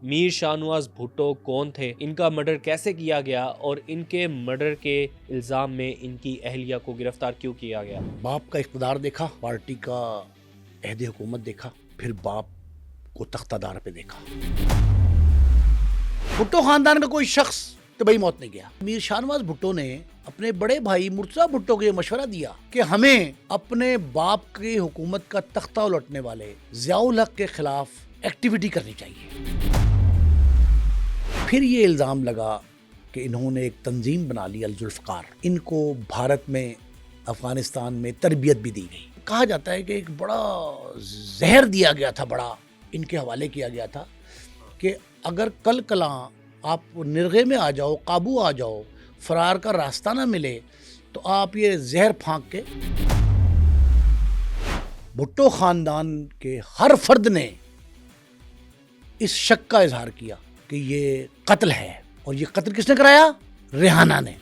میر شاہنواز بھٹو کون تھے، ان کا مرڈر کیسے کیا گیا اور ان کے مرڈر کے الزام میں ان کی اہلیہ کو گرفتار کیوں کیا گیا؟ باپ کا اقتدار دیکھا، پارٹی کا عہد حکومت دیکھا، پھر باپ کو تختہ دار پہ دیکھا۔ بھٹو خاندان کا کوئی شخص طبعی موت نہیں گیا۔ میر شاہنواز بھٹو نے اپنے بڑے بھائی مرتضیٰ بھٹو کو یہ مشورہ دیا کہ ہمیں اپنے باپ کی حکومت کا تختہ الٹنے والے ضیاء الحق کے خلاف ایکٹیویٹی کرنی چاہیے۔ پھر یہ الزام لگا کہ انہوں نے ایک تنظیم بنا لی الذوالفقار، ان کو بھارت میں افغانستان میں تربیت بھی دی گئی۔ کہا جاتا ہے کہ ایک بڑا زہر دیا گیا تھا، بڑا ان کے حوالے کیا گیا تھا کہ اگر کل کلاں آپ نرغے میں آ جاؤ، قابو آ جاؤ، فرار کا راستہ نہ ملے تو آپ یہ زہر پھانک کے۔ بھٹو خاندان کے ہر فرد نے اس شک کا اظہار کیا کہ یہ قتل ہے، اور یہ قتل کس نے کرایا؟ ریحانہ نے۔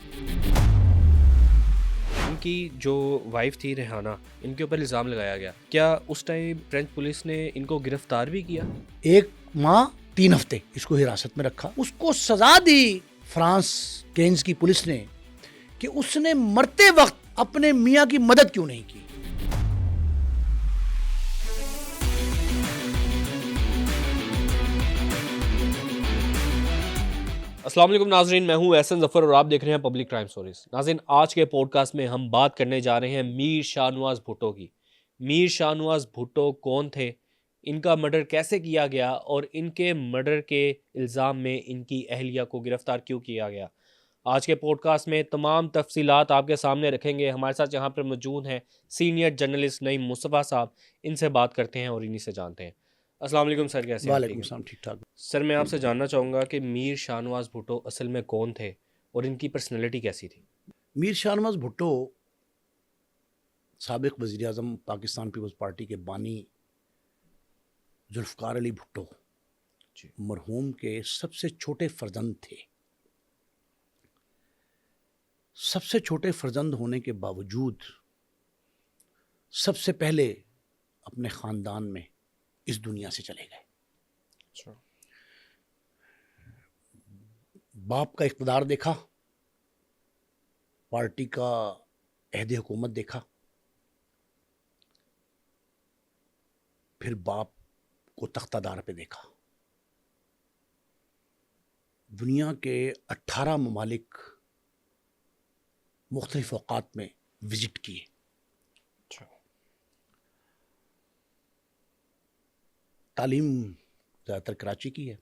ان کی جو وائف تھی ریحانہ، ان کے اوپر الزام لگایا گیا، کیا اس ٹائم فرینچ پولیس نے ان کو گرفتار بھی کیا؟ 1 ماہ 3 ہفتے اس کو حراست میں رکھا، اس کو سزا دی فرانس کینز کی پولیس نے کہ اس نے مرتے وقت اپنے میاں کی مدد کیوں نہیں کی۔ السلام علیکم ناظرین، میں ہوں احسن ظفر اور آپ دیکھ رہے ہیں پبلک کرائم سٹوریز۔ ناظرین، آج کے پوڈ کاسٹ میں ہم بات کرنے جا رہے ہیں میر شاہنواز بھٹو کی۔ میر شاہنواز بھٹو کون تھے، ان کا مرڈر کیسے کیا گیا اور ان کے مرڈر کے الزام میں ان کی اہلیہ کو گرفتار کیوں کیا گیا۔ آج کے پوڈ کاسٹ میں تمام تفصیلات آپ کے سامنے رکھیں گے۔ ہمارے ساتھ یہاں پر موجود ہیں سینئر جرنلسٹ نعیم مصطفیٰ صاحب، ان سے بات کرتے ہیں اور انہی سے جانتے ہیں۔ السلام علیکم سر، کیسے ہیں؟ وعلیکم السلام، ٹھیک ٹھاک۔ سر، میں آپ سے جاننا چاہوں گا کہ میر شاہنواز بھٹو اصل میں کون تھے اور ان کی پرسنالٹی کیسی تھی؟ میر شاہنواز بھٹو سابق وزیر اعظم پاکستان پیپلز پارٹی کے بانی ذوالفقار علی بھٹو مرحوم کے سب سے چھوٹے فرزند تھے۔ سب سے چھوٹے فرزند ہونے کے باوجود سب سے پہلے اپنے خاندان میں اس دنیا سے چلے گئے۔ باپ کا اقتدار دیکھا، پارٹی کا عہد حکومت دیکھا، پھر باپ کو تختہ دار پہ دیکھا۔ دنیا کے 18 ممالک مختلف اوقات میں وزٹ کیے۔ تعلیم زیادہ تر کراچی کی ہے۔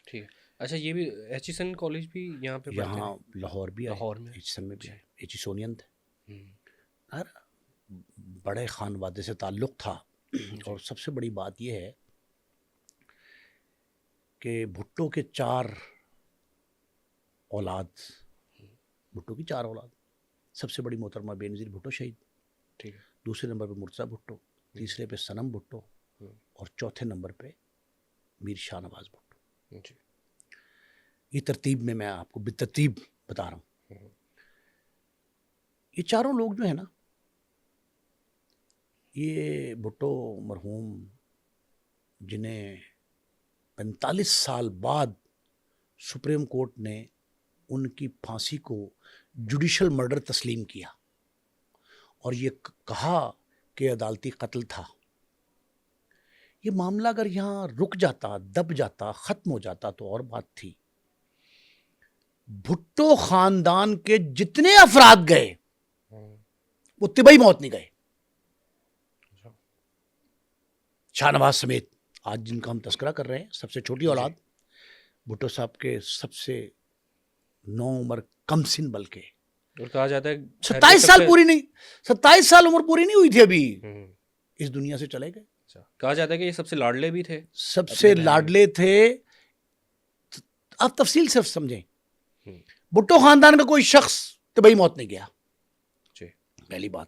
ٹھیک ہے، اچھا، یہ بھی ایچیسن کالج بھی یہاں پہ پڑھتے ہیں؟ یہاں لاہور بھی ہے، لاہور میں ایچیسن میں بھی ہے، ایچیسونین تھے۔ بڑے خانوادے سے تعلق تھا، اور سب سے بڑی بات یہ ہے کہ بھٹو کے 4 اولاد، بھٹو کی 4 اولاد، سب سے بڑی محترمہ بے نظیر بھٹو شہید، ٹھیک ہے، دوسرے نمبر پہ مرتضیٰ بھٹو، تیسرے پہ صنم بھٹو، اور چوتھے نمبر پہ میر شاہنواز بھٹو۔ یہ ترتیب میں آپ کو بالترتیب بتا رہا ہوں۔ یہ چاروں لوگ جو ہیں نا، یہ بھٹو مرحوم جنہیں 45 سال بعد سپریم کورٹ نے ان کی پھانسی کو جوڈیشل مرڈر تسلیم کیا اور یہ کہا کہ عدالتی قتل تھا۔ یہ معاملہ اگر یہاں رک جاتا، دب جاتا، ختم ہو جاتا تو اور بات تھی۔ بھٹو خاندان کے جتنے افراد گئے وہ طبعی موت نہیں گئے، شاہنواز سمیت۔ آج جن کا ہم تذکرہ کر رہے ہیں، سب سے چھوٹی اولاد بھٹو صاحب کے سب سے نو عمر کم سن، بلکہ اور کہا جاتا ہے 27 سال پوری نہیں، 27 سال عمر پوری نہیں ہوئی تھی ابھی، اس دنیا سے چلے گئے۔ کہا جاتا ہے کہ یہ سب سے لاڈلے بھی تھے، سب سے لاڈلے تھے۔ آپ تفصیل صرف سمجھیں، بھٹو خاندان کا کوئی شخص طبعی موت نہیں گیا، پہلی بات۔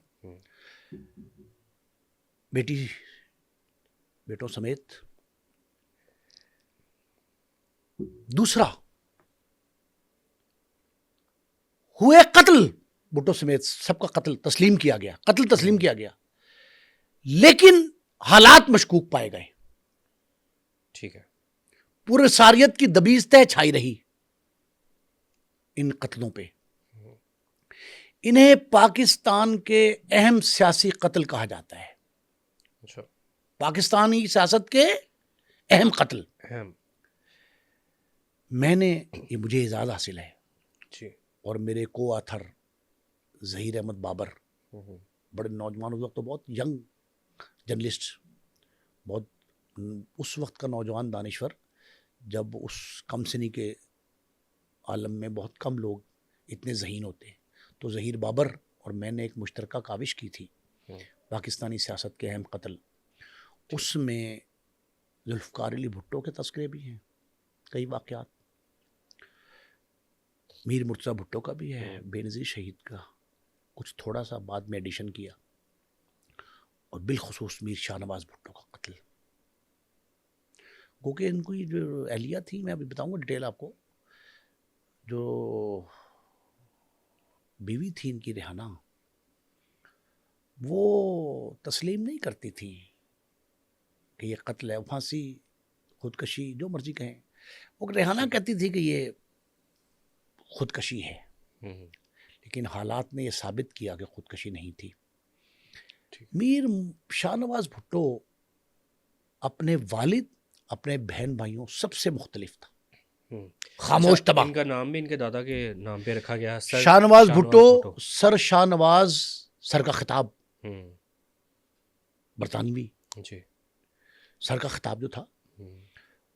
بیٹوں سمیت۔ دوسرا، ہوئے قتل، بھٹو سمیت سب کا قتل تسلیم کیا گیا، قتل تسلیم کیا گیا، لیکن حالات مشکوک پائے گئے۔ ٹھیک ہے۔ پرساریت کی دبیز طے چھائی رہی ان قتلوں پہ. انہیں پاکستان کے اہم سیاسی قتل کہا جاتا ہے. اچھا. پاکستانی سیاست کے اہم قتل. میں نے یہ مجھے اعزاز حاصل ہے جی. اور میرے کو آتھر ظہیر احمد بابر بڑے نوجوان, اس وقت تو بہت ینگ جرنلسٹ, بہت اس وقت کا نوجوان دانشور, جب اس کم سنی کے عالم میں بہت کم لوگ اتنے ذہین ہوتے ہیں. تو ظہیر بابر اور میں نے ایک مشترکہ کاوش کی تھی پاکستانی سیاست کے اہم قتل. اس میں ذوالفقار علی بھٹو کے تذکرے بھی ہیں, کئی واقعات, میر مرتضیٰ بھٹو کا بھی ہے, بے نظیر شہید کا کچھ تھوڑا سا بعد میں ایڈیشن کیا, اور بالخصوص میر شاہ نواز بھٹو کا قتل. کیونکہ ان کی جو اہلیہ تھی, میں ابھی بتاؤں گا ڈیٹیل آپ کو, جو بیوی تھی ان کی ریحانہ, وہ تسلیم نہیں کرتی تھی کہ یہ قتل ہے, پھانسی, خودکشی, جو مرضی کہیں. وہ ریحانہ کہتی تھی کہ یہ خودکشی ہے, لیکن حالات نے یہ ثابت کیا کہ خودکشی نہیں تھی. میر شاہ نواز بھٹو اپنے والد, اپنے بہن بھائیوں سب سے مختلف تھا, خاموش تباہ. ان کا نام بھی ان کے دادا کے نام پہ رکھا گیا, شاہ نواز بھٹو, سر شاہ نواز, سر کا خطاب برطانوی جی, سر کا خطاب جو تھا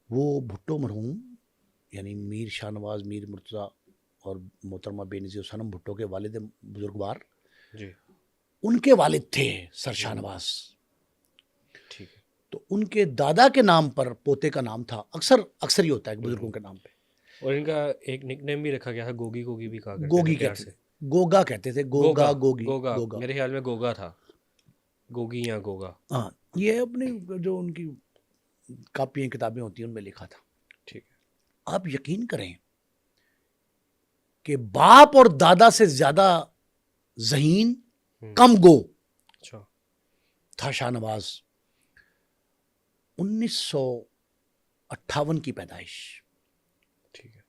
وہ بھٹو مرحوم یعنی میر شاہ نواز, میر مرتضیٰ اور محترمہ بے نظیر صنم بھٹو کے والد بزرگوار جی, ان کے والد تھے سر شاہ نواز. ٹھیک ہے. تو ان کے دادا کے نام پر پوتے کا نام تھا, اکثر ہی ہوتا ہے بزرگوں کے نام پہ. اور ان کا ایک نک نیم بھی رکھا گیا تھا, گوگی گوگی بھی کہا کرتے تھے, گوگی کہتے تھے, گوگا کہتے تھے, گوگا گوگی, گوگا, میرے خیال میں گوگا تھا, گوگی یا گوگا. ہاں, یہ اپنی جو ان کی کاپیاں کتابیں ہوتی ہیں ان میں لکھا تھا. ٹھیک ہے. آپ یقین کریں کہ باپ اور دادا سے زیادہ ذہین, کم گو تھا شاہ نواز. 1958 کی پیدائش, ٹھیک ہے,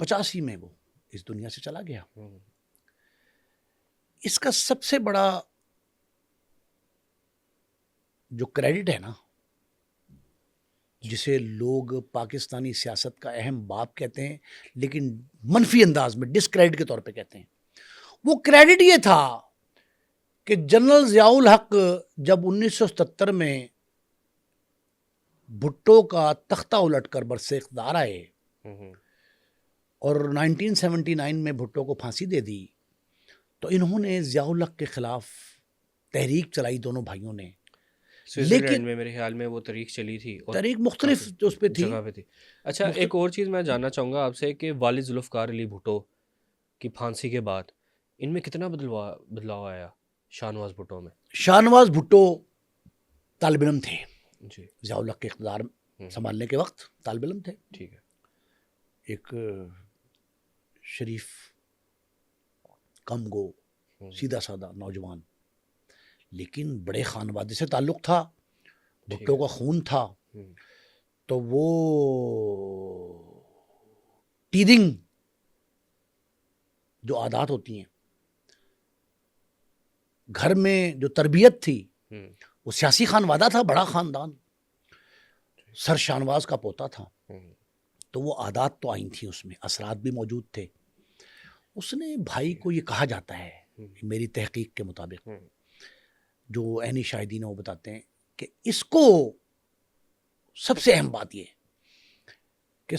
85 میں وہ اس دنیا سے چلا گیا. اس کا سب سے بڑا جو کریڈٹ ہے نا, جسے لوگ پاکستانی سیاست کا اہم باپ کہتے ہیں لیکن منفی انداز میں ڈسکریڈٹ کے طور پہ کہتے ہیں, وہ کریڈٹ یہ تھا کہ جنرل ضیاء الحق جب 1977 میں بھٹو کا تختہ الٹ کر برسر اقتدار آئے اور 1979 میں بھٹو کو پھانسی دے دی, تو انہوں نے ضیاء الحق کے خلاف تحریک چلائی دونوں بھائیوں نے. سوئٹزرلینڈ میں میرے خیال میں وہ تحریک چلی تھی, اور تحریک مختلف اس پہ تھی, جگہ پہ تھی. اچھا, ایک اور چیز میں جاننا چاہوں گا آپ سے کہ والد ذوالفقار علی بھٹو کی پھانسی کے بعد ان میں کتنا بدلاؤ آیا شاہ نواز بھٹو میں؟ شاہ نواز بھٹو طالب علم تھے جی, ضیاء الحق کے اقتدار سنبھالنے کے وقت طالب علم تھے. ٹھیک ہے. ایک شریف, کم گو, سیدھا سادہ نوجوان, لیکن بڑے خانوادے سے تعلق تھا, بھٹو کا خون تھا. تو وہ ٹیدنگ جو عادات ہوتی ہیں گھر میں, جو تربیت تھی, وہ سیاسی خانوادہ تھا, بڑا خاندان, سر شاہ نواز کا پوتا تھا, تو وہ عادات تو آئی تھیں, اس میں اثرات بھی موجود تھے. اس نے بھائی کو, یہ کہا جاتا ہے میری تحقیق کے مطابق, جو عینی شاہدین وہ بتاتے ہیں کہ اس کو سب سے اہم بات یہ کہ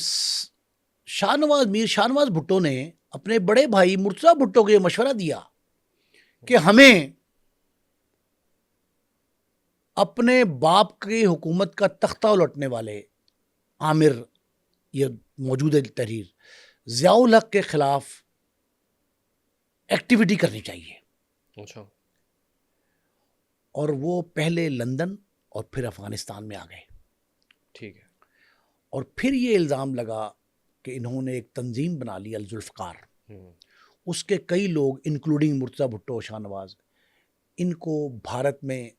شاہ نواز, میر شاہ نواز بھٹو نے اپنے بڑے بھائی مرتضیٰ بھٹو کو یہ مشورہ دیا کہ ہمیں اپنے باپ کی حکومت کا تختہ الٹنے والے عامر, یہ موجود ہے تحریر, ضیاء الحق کے خلاف ایکٹیویٹی کرنی چاہیے. اچھا. اور وہ پہلے لندن اور پھر افغانستان میں آ گئے. ٹھیک ہے. اور پھر یہ الزام لگا کہ انہوں نے ایک تنظیم بنا لی الذوالفقار, اس کے کئی لوگ انکلوڈنگ مرتضیٰ بھٹو, شاہ نواز, ان کو بھارت میں,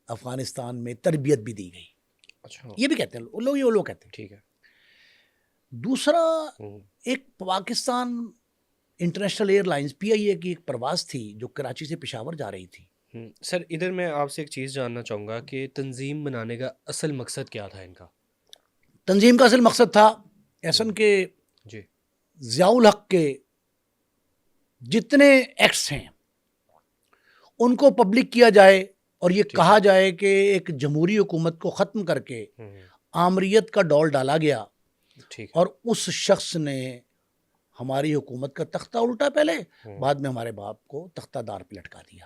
افغانستان میں تربیت بھی دی گئی. اچھا یہ بھی کہتے ہیں وہ لوگ کہتے ہیں. ٹھیک ہے. دوسرا ہوں، ایک Pakistan international air lines PIA کی ایک پرواز تھی جو کراچی سے پشاور جا رہی تھی. سر ادھر میں آپ سے ایک چیز جاننا چاہوں گا کہ تنظیم بنانے کا اصل مقصد کیا تھا ان کا؟ تنظیم کا اصل مقصد تھا احسن کے جی ضیاء الحق کے جتنے ایکٹس ہیں ان کو پبلک کیا جائے اور یہ کہا جائے کہ ایک جمہوری حکومت کو ختم کر کے آمریت کا ڈول ڈالا گیا ٹھیک اور اس شخص نے ہماری حکومت کا تختہ الٹا پہلے, بعد میں ہمارے باپ کو تختہ دار پہ لٹکا دیا.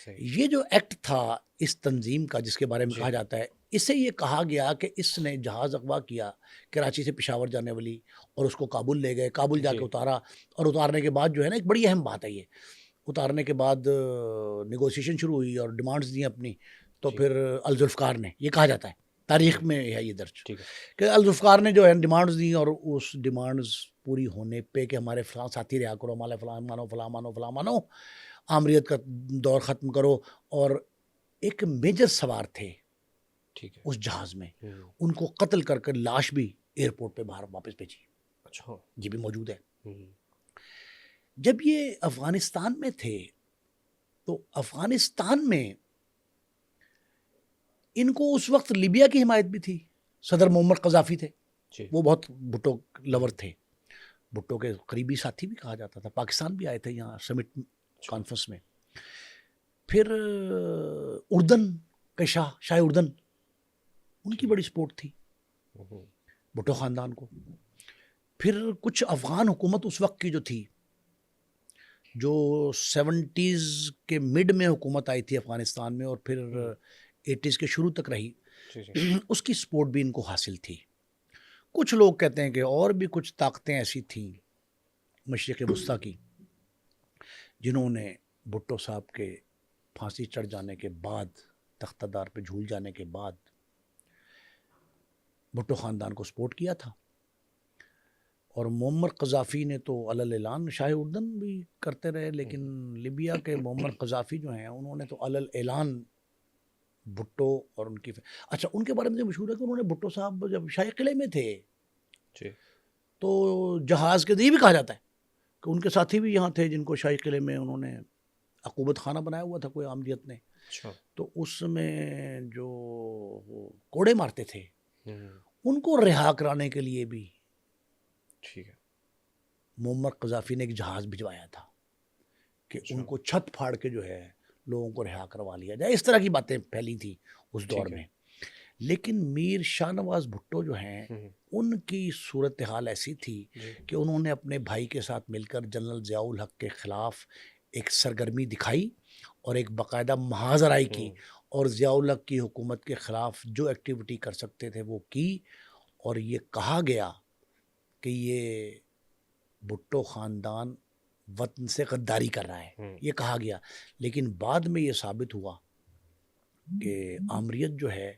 یہ جو ایکٹ تھا اس تنظیم کا جس کے بارے میں کہا جاتا ہے, اسے یہ کہا گیا کہ اس نے جہاز اغوا کیا کراچی سے پشاور جانے والی اور اس کو کابل لے گئے, کابل جا کے اتارا اور اتارنے کے بعد جو ہے نا ایک بڑی اہم بات ہے یہ, اتارنے کے بعد نیگوسیشن شروع ہوئی اور ڈیمانڈز دیں اپنی, تو پھر الذوالفقار نے, یہ کہا جاتا ہے تاریخ میں ہے یہ درج کہ الذوالفقار نے جو ہے ڈیمانڈز دیں اور اس ڈیمانڈز پوری ہونے پہ کہ ہمارے فلاں ساتھی رہا کرو, ہمارے فلاں مانو فلاں مانو فلاں مانو, آمریت کا دور ختم کرو. اور ایک میجر سوار تھے اس جہاز میں, ان کو قتل کر کر لاش بھی ایئرپورٹ پہ باہر واپس بھیجی. اچھا یہ بھی موجود ہے. جب یہ افغانستان میں تھے تو افغانستان میں ان کو اس وقت لیبیا کی حمایت بھی تھی, صدر معمر قذافی تھے, وہ بہت بھٹو لور تھے, بھٹو کے قریبی ساتھی بھی کہا جاتا تھا, پاکستان بھی آئے تھے یہاں سمٹ کانفرنس میں. پھر اردن کے شاہ اردن, ان کی بڑی سپورٹ تھی بھٹو خاندان کو. پھر کچھ افغان حکومت اس وقت کی جو تھی, جو 70s کے مڈ میں حکومت آئی تھی افغانستان میں اور پھر 80s کے شروع تک رہی, اس کی سپورٹ بھی ان کو حاصل تھی. کچھ لوگ کہتے ہیں کہ اور بھی کچھ طاقتیں ایسی تھیں مشرق وسطیٰ کی جنہوں نے بھٹو صاحب کے پھانسی چڑھ جانے کے بعد, تختہ دار پہ جھول جانے کے بعد بھٹو خاندان کو سپورٹ کیا تھا. اور معمر قذافی نے تو علل اعلان, شاہ اردن بھی کرتے رہے, لیکن لیبیا کے معمر قذافی جو ہیں انہوں نے تو علل اعلان بھٹو اور ان کی اچھا ان کے بارے میں مشہور ہے کہ انہوں نے بھٹو صاحب جب شاہی قلعے میں تھے تو جہاز کے یہ بھی کہا جاتا ہے کہ ان کے ساتھی بھی یہاں تھے جن کو شاہی قلعے میں انہوں نے عقوبت خانہ بنایا ہوا تھا کوئی آمریت نے, تو اس میں جو کوڑے مارتے تھے ان کو رہا کرانے کے لیے بھی معمر قذافی نے ایک جہاز بھجوایا تھا کہ ان کو چھت پھاڑ کے جو ہے لوگوں کو رہا کروا لیا جائے. اس طرح کی باتیں پھیلی تھی اس دور میں. لیکن میر شاہ نواز بھٹو جو ہیں ان کی صورتحال ایسی تھی کہ انہوں نے اپنے بھائی کے ساتھ مل کر جنرل ضیاء الحق کے خلاف ایک سرگرمی دکھائی اور ایک باقاعدہ محاذ آرائی کی, اور ضیاء الحق کی حکومت کے خلاف جو ایکٹیویٹی کر سکتے تھے وہ کی. اور یہ کہا گیا کہ یہ بھٹو خاندان وطن سے غداری کر رہا ہے, یہ کہا گیا. لیکن بعد میں یہ ثابت ہوا کہ آمریت جو ہے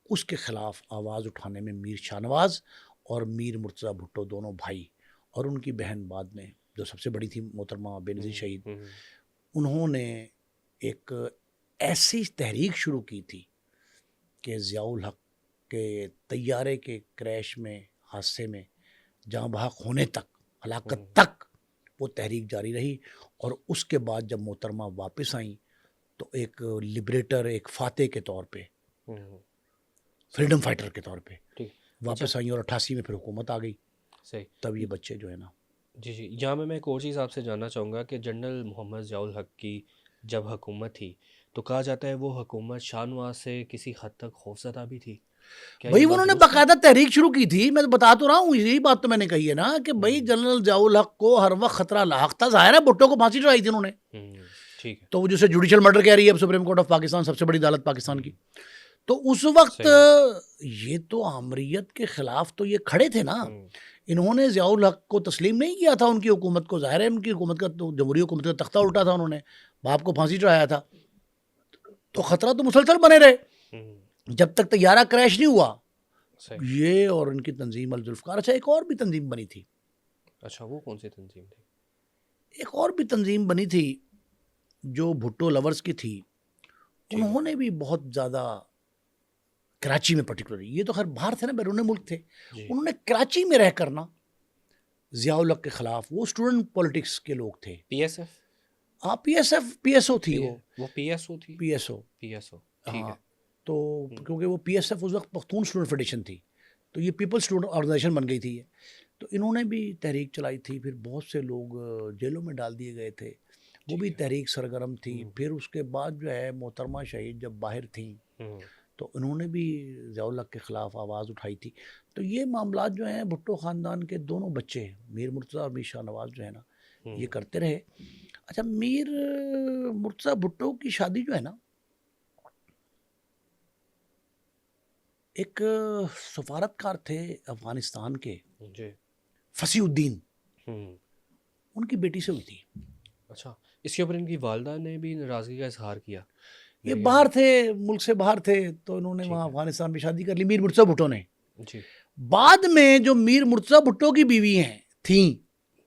اس کے خلاف آواز اٹھانے میں میر شاہ نواز اور میر مرتضیٰ بھٹو دونوں بھائی اور ان کی بہن بعد میں جو سب سے بڑی تھی محترمہ بینظیر شہید, انہوں نے ایک ایسی تحریک شروع کی تھی کہ ضیاء الحق کے طیارے کے کریش میں, حادثے میں جہاں بحق ہونے تک, ہلاکت تک وہ تحریک جاری رہی. اور اس کے بعد جب محترمہ واپس آئیں تو ایک لبریٹر, ایک فاتح کے طور پہ, فریڈم فائٹر کے طور پہ واپس آئیں اور 88 میں پھر حکومت آ گئی. تب یہ بچے جو ہے نا. جی یہاں میں ایک اور چیز آپ سے جاننا چاہوں گا کہ جنرل محمد ضیاء الحق کی جب حکومت تھی تو کہا جاتا ہے وہ حکومت شاہ نواز سے کسی حد تک خوفزدہ بھی تھی. بھائی انہوں نے باقاعدہ تحریک شروع کی تھی, میں تو بتا تو رہا ہوں, یہی بات تو میں نے کہی ہے نا کہ بھائی جنرل ضیاء الحق کو ہر وقت خطرہ لاحق تھا. ظاہر ہے بھٹو کو پھانسی چڑھائی تھی انہوں نے, تو وہ جسے جوڈیشل مرڈر کہہ رہی ہے اب سپریم کورٹ آف پاکستان, سب سے بڑی عدالت پاکستان کی. تو اس وقت یہ تو آمریت کے خلاف تو یہ کھڑے تھے نا, انہوں نے ضیاء الحق کو تسلیم نہیں کیا تھا ان کی حکومت کو. ظاہر ہے ان کی حکومت کا تو جمہوری حکومت کا تختہ الٹا تھا, انہوں نے باپ کو پھانسی چڑھایا تھا, تو خطرہ تو مسلسل بنے رہے جب تک طیارہ کریش نہیں ہوا. یہ اور ان کی تنظیم الذوالفقار. اچھا ایک اور بھی تنظیم بنی تھی. اچھا وہ کون سی تنظیم تھی؟ ایک اور بھی تنظیم بنی تھی جو بھٹو لورز کی تھی. انہوں نے بھی بہت زیادہ کراچی میں پرٹیکولرلی. یہ تو خیر باہر تھے نا, بیرون ملک تھے. جی انہوں نے کراچی میں رہ کرنا ضیاء الحق کے خلاف, وہ اسٹوڈنٹ پالیٹکس کے لوگ تھے. پی ایس ایف, ہاں P S F, P S O تھی وہ پی ایس او تھی, پی ایس او. پی ایس او, ٹھیک ہاں ہے. تو کیونکہ وہ پی ایس ایف اس وقت پختون اسٹوڈنٹ فیڈریشن تھی, تو یہ پیپل اسٹوڈنٹ آرگنائزیشن بن گئی تھی یہ. تو انہوں نے بھی تحریک چلائی تھی, پھر بہت سے لوگ جیلوں میں ڈال دیے گئے تھے, وہ بھی تحریک سرگرم تھی. پھر اس کے بعد جو ہے محترمہ شہید جب باہر تھیں تو انہوں نے بھی ضیاء الحق کے خلاف آواز اٹھائی تھی. تو یہ معاملات جو ہیں بھٹو خاندان کے دونوں بچے میر مرتضیٰ اور میر شاہ نواز جو ہے نا یہ کرتے رہے. اچھا, میر مرتضیٰ بھٹو کی شادی جو ہے نا ایک سفارتکار تھے افغانستان کے جی فصیح الدین, ان کی بیٹی سے ہوئی تھی. اچھا, اس کے اوپر ان کی والدہ نے بھی ناراضگی کا اظہار کیا. یہ باہر تھے, ملک سے باہر تھے, تو انہوں نے وہاں افغانستان میں شادی کر لی میر مرتضیٰ بھٹو نے. جی بعد میں جو میر مرتضیٰ بھٹو کی بیوی ہیں تھیں,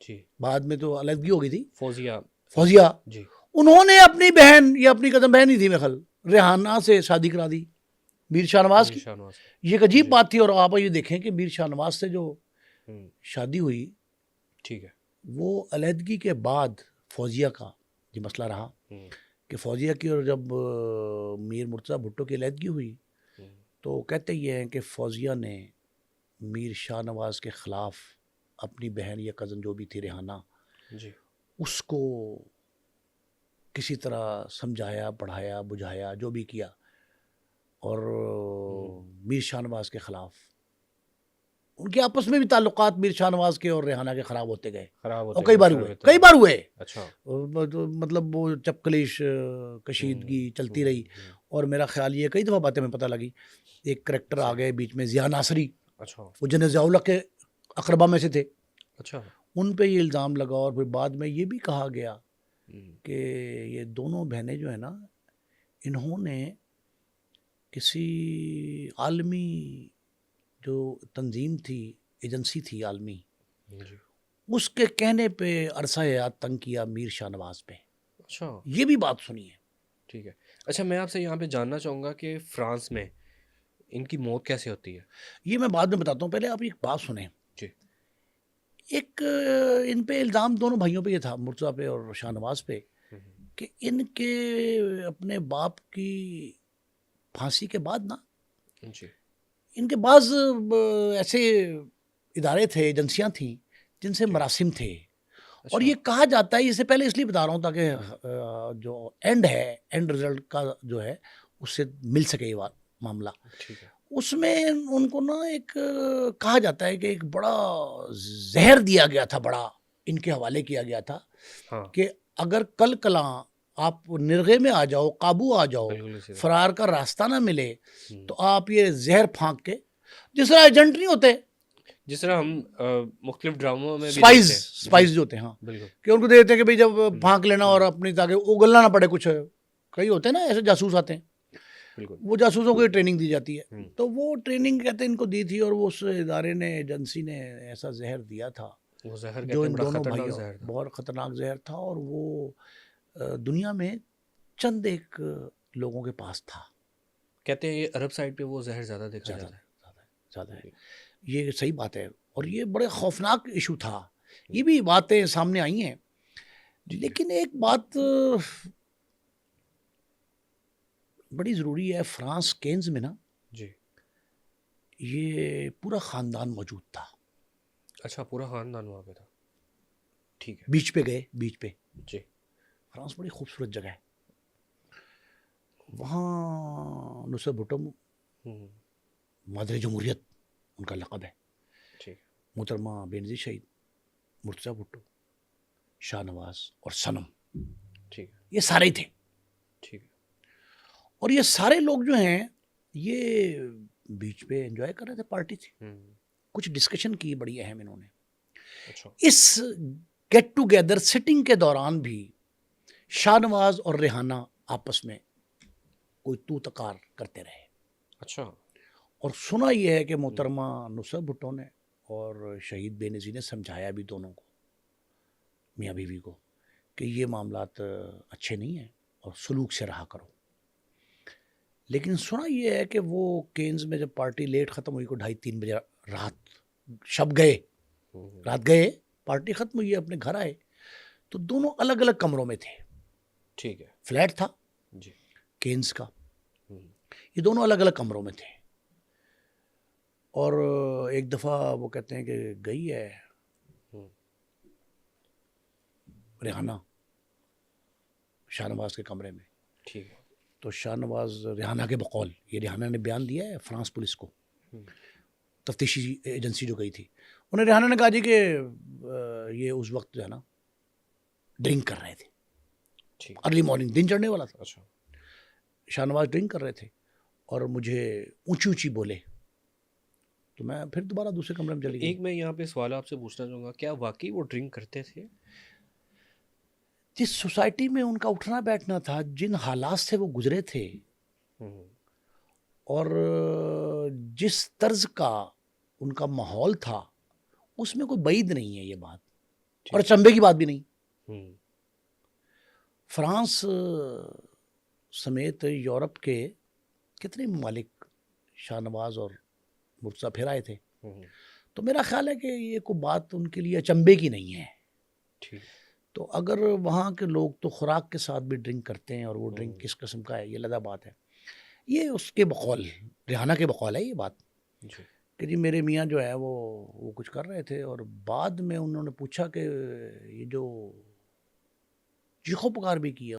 جی, بعد میں تو علیحدگی ہو گئی تھی, فوزیہ, فوزیہ, جی انہوں نے اپنی بہن یا اپنی قدم بہن ہی تھی میرے خیال, ریحانہ سے شادی کرا دی میر شاہ نواز کی. شاہ نواز. یہ ایک عجیب بات تھی. اور آپ یہ دیکھیں کہ میر شاہ نواز سے جو شادی ہوئی, ٹھیک ہے, وہ علیحدگی کے بعد فوزیہ کا یہ مسئلہ رہا کہ فوزیہ کی, اور جب میر مرتضیٰ بھٹو کی علیحدگی ہوئی تو کہتے یہ ہیں کہ فوزیہ نے میر شاہ نواز کے خلاف اپنی بہن یا کزن جو بھی تھی ریحانہ, جی اس کو کسی طرح سمجھایا, پڑھایا, بجھایا, جو بھی کیا, اور میر شاہ نواز کے خلاف ان کے آپس میں بھی تعلقات میر شاہ نواز کے اور ریحانہ کے خراب ہوتے گئے, خراب اور ہوتے کئی بار ہوئے. اچھا, مطلب وہ چپکلیش کشیدگی چلتی رہی. اور میرا خیال یہ کئی دفعہ باتیں میں پتہ لگی, ایک کریکٹر آ گئے بیچ میں ضیاء ناصری, اچھا, وہ جن ضیاء الحق کے اقربا میں سے تھے, اچھا, ان پہ یہ الزام لگا. اور پھر بعد میں یہ بھی کہا گیا کہ یہ دونوں بہنیں جو ہیں نا, انہوں نے کسی عالمی جو تنظیم تھی, ایجنسی تھی عالمی, اس کے کہنے پہ عرصہ حیات تنگ کیا میر شاہ نواز پہ. اچھا, یہ بھی بات سنی ہے. ٹھیک ہے. اچھا, میں آپ سے یہاں پہ جاننا چاہوں گا کہ فرانس میں ان کی موت کیسے ہوتی ہے؟ یہ میں بعد میں بتاتا ہوں, پہلے آپ ایک بات سنیں. جی, ایک ان پہ الزام دونوں بھائیوں پہ یہ تھا, مرتضیٰ پہ اور شاہ نواز پہ, کہ ان کے اپنے باپ کی پھانسی کے بعد نا جی, ان کے بعض ایسے ادارے تھے, ایجنسیاں تھیں جن سے مراسم تھے. اور یہ کہا جاتا ہے, اس سے پہلے اس لیے بتا رہا ہوں تاکہ جو اینڈ ہے, اینڈ رزلٹ کا جو ہے اس سے مل سکے یہ معاملہ. ٹھیک ہے, اس میں ان کو نا ایک کہا جاتا ہے کہ ایک بڑا زہر دیا گیا تھا, بڑا ان کے حوالے کیا گیا تھا کہ اگر کل کلاں آپ نرغے میں آ جاؤ, قابو آ جاؤ, فرار کا راستہ نہ ملے, تو آپ یہ زہر پھانک کے, جس طرح ایجنٹ نہیں ہوتے, جس طرح ہم مختلف ڈراموں میں سپائز جو ہوتے ہیں, ہاں, کہ ان کو دیتے ہیں کہ بھئی جب پھانک لینا اور اپنی تاکہ اگلنا نہ پڑے. کچھ کئی ہوتے ہیں نا ایسے جاسوس آتے ہیں, وہ جاسوسوں کو ٹریننگ دی جاتی ہے. تو وہ ٹریننگ کہتے ہیں ان کو دی تھی, اور وہ اس ادارے نے, ایجنسی نے ایسا زہر دیا تھا جو ان دونوں بھائیوں, بہت خطرناک زہر تھا, اور وہ دنیا میں چند ایک لوگوں کے پاس تھا. کہتے ہیں یہ عرب سائڈ پہ وہ زہر زیادہ دیکھا جاتا ہے. زیادہ ہے, یہ صحیح بات ہے. اور یہ بڑے خوفناک ایشو تھا. یہ بھی باتیں سامنے آئی ہیں. لیکن ایک بات بڑی ضروری ہے, فرانس کینز میں نا جی, یہ پورا خاندان موجود تھا. اچھا, پورا خاندان وہاں پہ تھا. ٹھیک ہے, بیچ پہ گئے, بیچ پہ. جی, فرانس بڑی خوبصورت جگہ ہے. وہاں نصرت بھٹو مادر جمہوریت ان کا لقب ہے. ٹھیک, محترمہ بینظیر شہید, مرتضیٰ بھٹو, شاہ نواز اور صنم, ٹھیک, یہ سارے ہی تھے. ٹھیک, اور یہ سارے لوگ جو ہیں یہ بیچ پہ انجوائے کر رہے تھے, پارٹی تھی, کچھ ڈسکشن کی بڑی اہم انہوں نے. اچھا, اس گیٹ ٹوگیدر سٹنگ کے دوران بھی شاہ نواز اور ریحانہ آپس میں کوئی تو تکار کرتے رہے. اچھا, اور سنا یہ ہے کہ محترمہ نصرت بھٹو نے اور شہید بے نظیر نے سمجھایا بھی دونوں کو, میاں بیوی کو, کہ یہ معاملات اچھے نہیں ہیں اور سلوک سے رہا کرو. لیکن سنا یہ ہے کہ وہ کینز میں جب پارٹی لیٹ ختم ہوئی کو 2:30-3 بجے رات گئے پارٹی ختم ہوئی اپنے گھر آئے تو دونوں الگ الگ کمروں میں تھے. ٹھیک ہے فلیٹ تھا جی. کینز کا, یہ دونوں الگ الگ کمروں میں تھے. اور ایک دفعہ وہ کہتے ہیں کہ گئی ہے ریحانہ شاہ نواز کے کمرے میں. ٹھیک ہے. تو شاہ نواز ریحانہ کے بقول, یہ ریحانہ نے بیان دیا ہے فرانس پولیس کو, تفتیشی ایجنسی جو گئی تھی, انہیں ریحانہ نے کہا جی کہ یہ اس وقت جو ہے نا ڈرنک کر رہے تھے, ارلی مارننگ, دن چڑھنے والا تھا. اچھا. شاہ نواز ڈرنک کر رہے تھے اور مجھے اونچی اونچی بولے, تو میں پھر دوبارہ دوسرے کمرے میں چلی گئی. ایک میں یہاں پہ سوال آپ سے پوچھنا چاہوں گا, کیا واقعی وہ ڈرنک کرتے تھے؟ جس سوسائٹی میں ان کا اٹھنا بیٹھنا تھا, جن حالات سے وہ گزرے تھے, اور جس طرز کا ان کا ماحول تھا, اس میں کوئی بعید نہیں ہے یہ بات, اور چنبے کی بات بھی نہیں. فرانس سمیت یورپ کے کتنے ممالک شاہ نواز اور مرتضیٰ پھر آئے تھے, تو میرا خیال ہے کہ یہ کوئی بات ان کے لیے اچنبے کی نہیں ہے. تو اگر وہاں کے لوگ تو خوراک کے ساتھ بھی ڈرنک کرتے ہیں, اور وہ ڈرنک کس قسم کا ہے یہ علیحدہ بات ہے. یہ اس کے بقول, ریحانہ کے بقول ہے یہ بات کہ جی میرے میاں جو ہے وہ کچھ کر رہے تھے, اور بعد میں انہوں نے پوچھا کہ یہ جو چیخو پکار بھی کیا